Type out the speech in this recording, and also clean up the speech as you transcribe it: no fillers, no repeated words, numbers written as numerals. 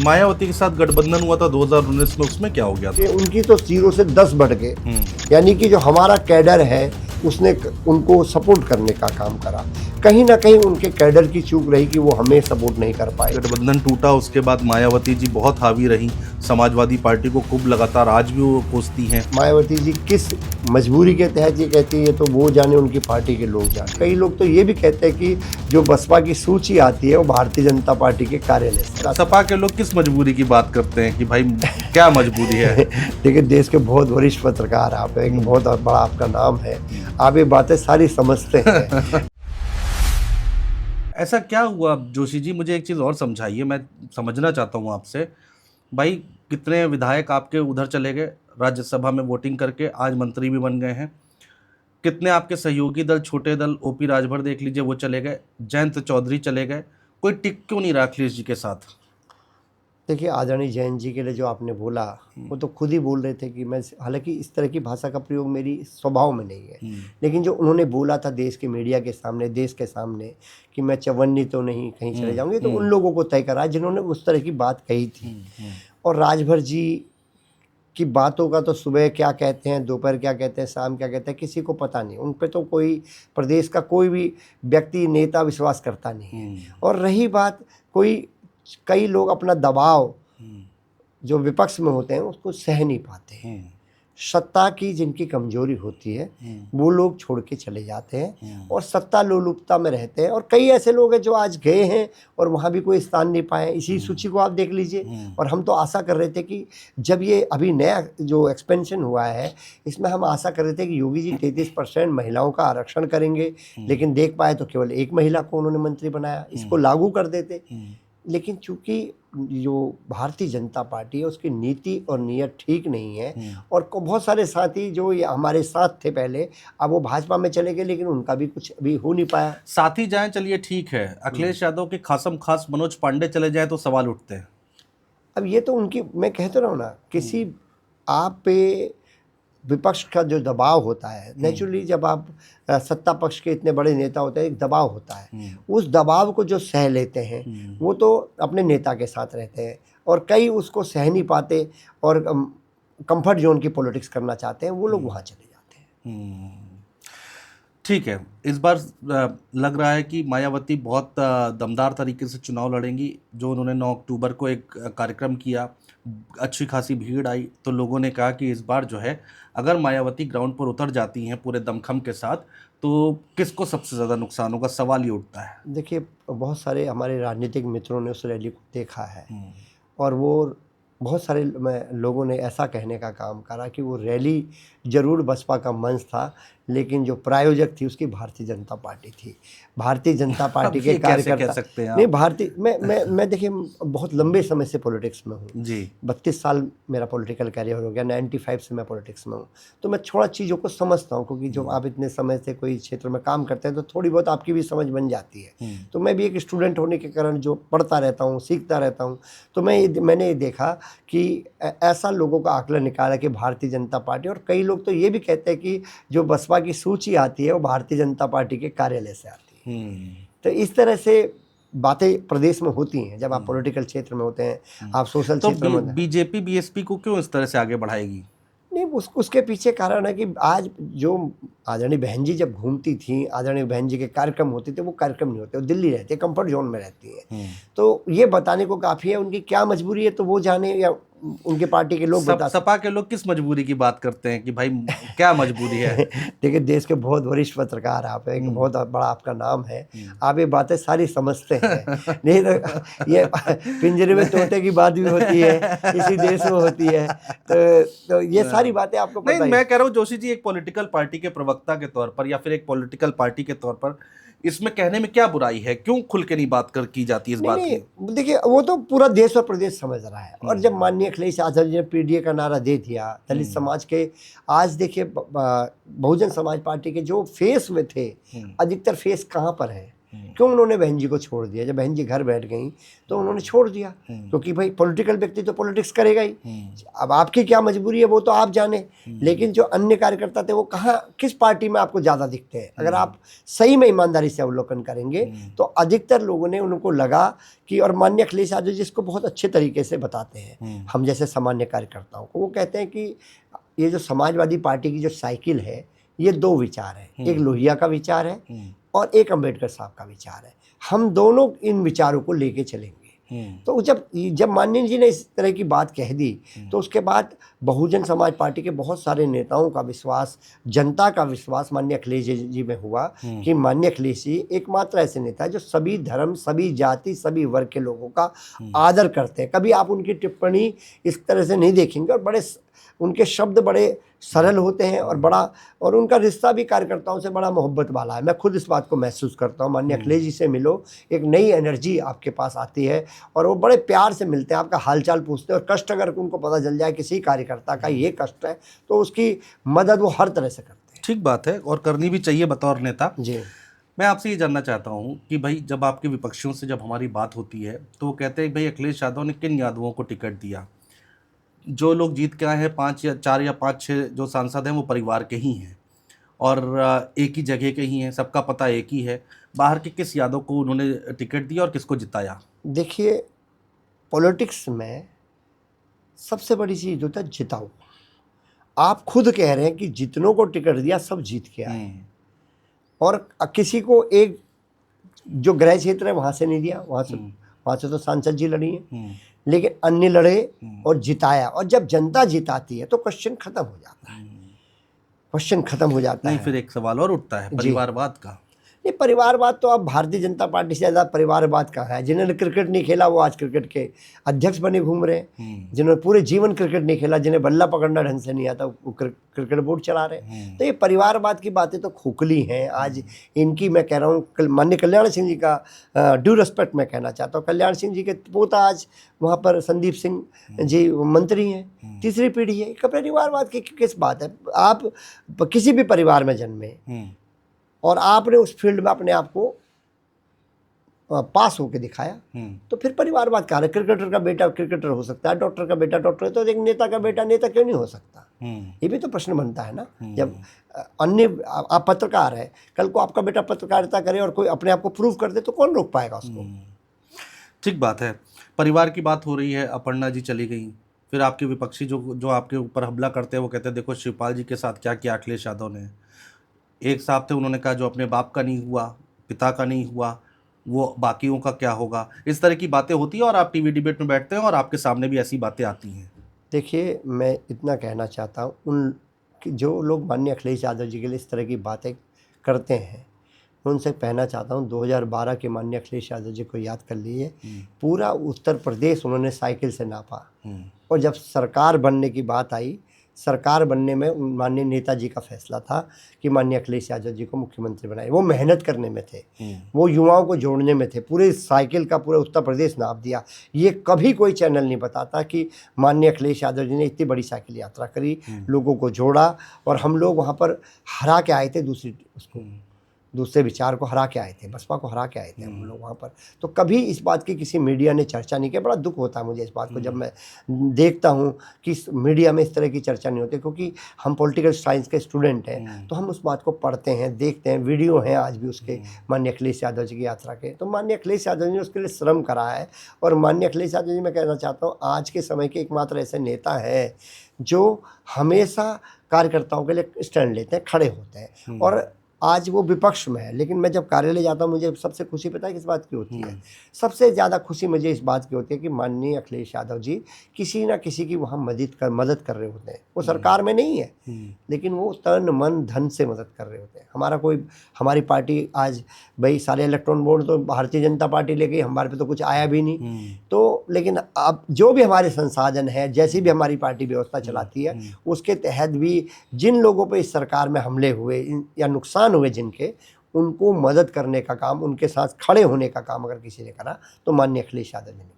मायावती के साथ गठबंधन हुआ था 2019 में, उसमें क्या हो गया था? उनकी तो 0 से 10 बढ़ गए। यानी कि जो हमारा कैडर है उसने उनको सपोर्ट करने का काम करा। कहीं ना कहीं उनके कैडर की चूक रही कि वो हमें सपोर्ट नहीं कर पाए। गठबंधन टूटा, उसके बाद मायावती जी बहुत हावी रही समाजवादी पार्टी को, खूब लगातार आज भी वो कोसती हैं। मायावती जी किस मजबूरी के तहत ये कहती है तो वो जाने, उनकी पार्टी के लोग जाने। कई लोग तो ये भी कहते हैं कि जो बसपा की सूची आती है वो भारतीय जनता पार्टी के कार्यालय से। सपा के लोग किस मजबूरी की बात करते हैं कि भाई क्या मजबूरी है? देखिए, देश के बहुत वरिष्ठ पत्रकार आप हैं, बहुत बड़ा आपका नाम है, आप ये बातें सारी समझते हैं। ऐसा क्या हुआ जोशी जी, मुझे एक चीज़ और समझाइए, मैं समझना चाहता हूँ आपसे। भाई कितने विधायक आपके उधर चले गए राज्यसभा में वोटिंग करके, आज मंत्री भी बन गए हैं। कितने आपके सहयोगी दल, छोटे दल, ओपी राजभर देख लीजिए, वो चले गए, जयंत चौधरी चले गए, कोई टिक क्यों नहीं रहा अखिलेश जी के साथ? देखिए, आदरणीय जैन जी के लिए जो आपने बोला वो तो खुद ही बोल रहे थे कि मैं, हालांकि इस तरह की भाषा का प्रयोग मेरी स्वभाव में नहीं है, लेकिन जो उन्होंने बोला था देश के मीडिया के सामने, देश के सामने, कि मैं चवन्नी तो नहीं कहीं चले जाऊंगी, तो उन लोगों को तय करा जिन्होंने उस तरह की बात कही थी। और राजभर जी की बातों का तो सुबह क्या कहते हैं, दोपहर क्या कहते हैं, शाम क्या कहते हैं, किसी को पता नहीं। उन पे तो कोई प्रदेश का कोई भी व्यक्ति, नेता विश्वास करता नहीं है। और रही बात, कई लोग अपना दबाव जो विपक्ष में होते हैं उसको सह नहीं पाते हैं। सत्ता की जिनकी कमजोरी होती है वो लोग छोड़ के चले जाते हैं और सत्ता लोलुपता में रहते हैं। और कई ऐसे लोग हैं जो आज गए हैं और वहाँ भी कोई स्थान नहीं पाए। इसी सूची को आप देख लीजिए। और हम तो आशा कर रहे थे कि जब ये अभी नया जो एक्सपेंशन हुआ है, इसमें हम आशा कर रहे थे कि योगी जी 33% महिलाओं का आरक्षण करेंगे, लेकिन देख पाए तो केवल एक महिला को उन्होंने मंत्री बनाया। इसको लागू कर देते, लेकिन चूंकि जो भारतीय जनता पार्टी है उसकी नीति और नीयत ठीक नहीं है। और बहुत सारे साथी जो ये हमारे साथ थे पहले, अब वो भाजपा में चले गए, लेकिन उनका भी कुछ अभी हो नहीं पाया। साथी जाएं, चलिए ठीक है, अखिलेश यादव के खासम खास मनोज पांडे चले जाए तो सवाल उठते हैं। अब ये तो उनकी, मैं कहता रहा हूँ ना, किसी आप पे विपक्ष का जो दबाव होता है, नेचुरली जब आप सत्ता पक्ष के इतने बड़े नेता होते हैं, एक दबाव होता है। उस दबाव को जो सह लेते हैं वो तो अपने नेता के साथ रहते हैं, और कई उसको सह नहीं पाते और कंफर्ट जोन की पॉलिटिक्स करना चाहते हैं, वो लोग वहाँ चले जाते हैं। ठीक है, इस बार लग रहा है कि मायावती बहुत दमदार तरीके से चुनाव लड़ेंगी। जो उन्होंने 9 अक्टूबर को एक कार्यक्रम किया, अच्छी खासी भीड़ आई, तो लोगों ने कहा कि इस बार जो है अगर मायावती ग्राउंड पर उतर जाती हैं पूरे दमखम के साथ तो किसको सबसे ज़्यादा नुकसान होगा, सवाल ये उठता है। देखिए, बहुत सारे हमारे राजनीतिक मित्रों ने उस रैली को देखा है, और वो बहुत सारे लोगों ने ऐसा कहने का काम करा कि वो रैली जरूर बसपा का मंच था, लेकिन जो प्रायोजक थी उसकी भारतीय जनता पार्टी थी। भारतीय जनता पार्टी के कार्यकर्ता सकते हैं नहीं, भारतीय, मैं देखिए बहुत लंबे समय से पॉलिटिक्स में हूँ जी। 32 साल मेरा पॉलिटिकल कैरियर हो गया, 95 से मैं पॉलिटिक्स में हूँ, तो मैं थोड़ा चीज़ों को समझता हूँ, क्योंकि जो आप इतने समय से कोई क्षेत्र में काम करते हैं तो थोड़ी बहुत आपकी भी समझ बन जाती है। तो मैं भी एक स्टूडेंट होने के कारण जो पढ़ता रहता हूँ, सीखता रहता हूँ, तो मैंने ये देखा कि ऐसा लोगों का आकलन निकाला कि भारतीय जनता पार्टी, और कई लोग तो ये भी कहते हैं कि जो बसपा की सूची आती है वो भारतीय जनता पार्टी के कार्यालय से आती है। तो इस तरह से बातें प्रदेश में होती हैं जब आप पॉलिटिकल क्षेत्र में होते हैं, आप सोशल क्षेत्र में। बीजेपी बीएसपी को क्यों इस तरह से आगे बढ़ाएगी? नहीं, उसके पीछे कारण है कि आज जो आदरणीय बहन जी जब घूमती थी, आदरणीय बहन जी के कार्यक्रम होते थे, वो कार्यक्रम नहीं होते, वो दिल्ली रहती है, कंफर्ट जोन में रहती है। तो ये बताने को काफ़ी है, उनकी क्या मजबूरी है तो वो जाने, या उनके पार्टी के लोग बता। सपा के लोग किस मजबूरी की बात करते हैं कि भाई क्या मजबूरी है? देखिए, देश के बहुत वरिष्ठ पत्रकार आप हैं, बहुत बड़ा आपका नाम है, आप ये बातें सारी समझते हैं। नहीं तो ये पिंजरे में तोते की बात भी होती है, इसी देश में होती है, तो ये सारी बातें आपको पता नहीं, मैं कह रहा हूँ जोशी जी, एक पॉलिटिकल पार्टी के प्रवक्ता के तौर पर या फिर एक पॉलिटिकल पार्टी के तौर पर इसमें कहने में क्या बुराई है? क्यों खुल के नहीं बात की जाती इस बात की? देखिए, वो तो पूरा देश और प्रदेश समझ रहा है। और जब माननीय अखिलेश यादव जी ने पीडीए का नारा दे दिया, दलित समाज के, आज देखिए बहुजन समाज पार्टी के जो फेस में थे, अधिकतर फेस कहाँ पर है? क्यों उन्होंने बहन जी को छोड़ दिया? जब बहन जी घर बैठ गई तो उन्होंने छोड़ दिया, क्योंकि भाई पॉलिटिकल व्यक्ति तो पॉलिटिक्स करेगा ही। अब आपकी क्या मजबूरी है वो तो आप जाने, लेकिन जो अन्य कार्यकर्ता थे वो कहाँ, किस पार्टी में आपको ज़्यादा दिखते हैं? अगर आप सही में ईमानदारी से अवलोकन करेंगे तो अधिकतर लोगों ने, उनको लगा कि, और माननीय अखिलेश यादव जी इसको बहुत अच्छे तरीके से बताते हैं हम जैसे सामान्य कार्यकर्ताओं को। वो कहते हैं कि ये जो समाजवादी पार्टी की जो साइकिल है, ये दो विचार है, एक लोहिया का विचार है और एक अंबेडकर साहब का विचार है। हम दोनों इन विचारों को लेके चलेंगे। तो जब माननीय जी ने इस तरह की बात कह दी तो उसके बाद बहुजन समाज पार्टी के बहुत सारे नेताओं का विश्वास, जनता का विश्वास माननीय अखिलेश जी में हुआ कि माननीय अखिलेश जी एकमात्र ऐसे नेता है जो सभी धर्म, सभी जाति, सभी वर्ग के लोगों का आदर करते हैं। कभी आप उनकी टिप्पणी इस तरह से नहीं देखेंगे, और बड़े उनके शब्द बड़े सरल होते हैं और उनका रिश्ता भी कार्यकर्ताओं से बड़ा मोहब्बत वाला है। मैं खुद इस बात को महसूस करता हूँ। माननीय अखिलेश जी से मिलो, एक नई एनर्जी आपके पास आती है और वो बड़े प्यार से मिलते हैं, आपका हालचाल पूछते हैं, और कष्ट अगर उनको पता चल जाए किसी कार्यकर्ता का ये कष्ट है तो उसकी मदद वो हर तरह से करते हैं। ठीक बात है, और करनी भी चाहिए बतौर नेता जी। मैं आपसे ये जानना चाहता हूँ कि भाई जब आपके विपक्षियों से जब हमारी बात होती है तो वो कहते हैं भाई अखिलेश यादव ने किन यादवों को टिकट दिया? जो लोग जीत के आए हैं 5 या 4 या 5-6 जो सांसद हैं वो परिवार के ही हैं और एक ही जगह के ही हैं, सबका पता एक ही है। बाहर के किस यादव को उन्होंने टिकट दिया और किसको जिताया? देखिए, पॉलिटिक्स में सबसे बड़ी चीज़ होता है जिताओ। आप खुद कह रहे हैं कि जितनों को टिकट दिया सब जीत के आए, और किसी को एक जो गृह क्षेत्र है वहाँ से नहीं दिया, वहाँ से तो सांसद जी लड़ी हैं, लेकिन अन्य लड़े और जिताया। और जब जनता जिताती है तो क्वेश्चन खत्म हो जाता है, क्वेश्चन खत्म हो जाता नहीं है। फिर एक सवाल और उठता है परिवारवाद का। ये परिवारवाद तो अब भारतीय जनता पार्टी से ज़्यादा परिवारवाद कहाँ है? जिन्होंने क्रिकेट नहीं खेला वो आज क्रिकेट के अध्यक्ष बने घूम रहे हैं, जिन्होंने पूरे जीवन क्रिकेट नहीं खेला, जिन्हें बल्ला पकड़ना ढंग से नहीं आता, वो क्रिकेट बोर्ड चला रहे हैं। तो ये परिवारवाद की बातें तो खोखली हैं आज इनकी। मैं कह रहा हूँ माननीय कल्याण सिंह जी का ड्यू रिस्पेक्ट मैं कहना चाहता हूँ। कल्याण सिंह जी के पोता आज वहाँ पर संदीप सिंह जी मंत्री हैं, तीसरी पीढ़ी है। परिवारवाद की किस बात है? आप किसी भी परिवार में जन्मे और आपने उस फील्ड में अपने आप को पास होके दिखाया, तो फिर परिवारवाद कहाँ है? क्रिकेटर का बेटा क्रिकेटर हो सकता है, डॉक्टर का बेटा डॉक्टर है, तो एक नेता का बेटा नेता क्यों नहीं हो सकता? ये भी तो प्रश्न बनता है ना। जब अन्य आप पत्रकार है, कल को आपका बेटा पत्रकारिता करे और कोई अपने आप को प्रूव कर दे तो कौन रोक पाएगा उसको? ठीक बात है। परिवार की बात हो रही है, अपर्णा जी चली गई, फिर आपके विपक्षी जो आपके ऊपर हमला करते हैं वो कहते हैं देखो शिवपाल जी के साथ क्या किया अखिलेश यादव ने। एक साहब थे, उन्होंने कहा जो अपने बाप का नहीं हुआ, पिता का नहीं हुआ, वो बाकियों का क्या होगा? इस तरह की बातें होती हैं और आप टीवी डिबेट में बैठते हैं और आपके सामने भी ऐसी बातें आती हैं। देखिए, मैं इतना कहना चाहता हूँ, उन जो लोग माननीय अखिलेश यादव जी के लिए इस तरह की बातें करते हैं, मैं उनसे कहना चाहता हूँ 2012 के माननीय अखिलेश यादव जी को याद कर लीजिए। पूरा उत्तर प्रदेश उन्होंने साइकिल से नापा, और जब सरकार बनने की बात आई, सरकार बनने में माननीय नेताजी का फैसला था कि माननीय अखिलेश यादव जी को मुख्यमंत्री बनाए। वो मेहनत करने में थे, वो युवाओं को जोड़ने में थे, पूरे साइकिल का पूरा उत्तर प्रदेश नाप दिया। ये कभी कोई चैनल नहीं बताता कि माननीय अखिलेश यादव जी ने इतनी बड़ी साइकिल यात्रा करी, लोगों को जोड़ा, और हम लोग वहाँ पर हरा के आए थे, दूसरे विचार को हरा के आए थे, बसपा को हरा के आए थे हम लोग वहाँ पर। तो कभी इस बात की किसी मीडिया ने चर्चा नहीं की। बड़ा दुख होता है मुझे इस बात को जब मैं देखता हूँ कि मीडिया में इस तरह की चर्चा नहीं होती, क्योंकि हम पॉलिटिकल साइंस के स्टूडेंट हैं तो हम उस बात को पढ़ते हैं, देखते हैं, वीडियो हैं आज भी उसके माननीय अखिलेश यादव जी की यात्रा के। तो माननीय अखिलेश यादव जी ने उसके लिए श्रम करा है, और माननीय अखिलेश यादव जी मैं कहना चाहता हूँ आज के समय के एकमात्र ऐसे नेता हैं जो हमेशा कार्यकर्ताओं के लिए स्टैंड लेते हैं, खड़े होते हैं। और आज वो विपक्ष में है, लेकिन मैं जब कार्यालय जाता हूँ मुझे सबसे खुशी पता है किस बात की होती है? सबसे ज़्यादा खुशी मुझे इस बात की होती है कि माननीय अखिलेश यादव जी किसी ना किसी की वहाँ मदद कर रहे होते हैं। वो सरकार में नहीं है, लेकिन वो तन मन धन से मदद कर रहे होते हैं। हमारी पार्टी आज भाई सारे इलेक्ट्रॉन बोर्ड तो भारतीय जनता पार्टी ले गई, हमारे पे तो कुछ आया भी नहीं। तो लेकिन अब जो भी हमारे संसाधन है, जैसी भी हमारी पार्टी व्यवस्था चलाती है, उसके तहत भी जिन लोगों पर इस सरकार में हमले हुए या नुकसान हुए जिनके, उनको मदद करने का काम, उनके साथ खड़े होने का काम अगर किसी ने करा तो माननीय अखिलेश यादव जी ने।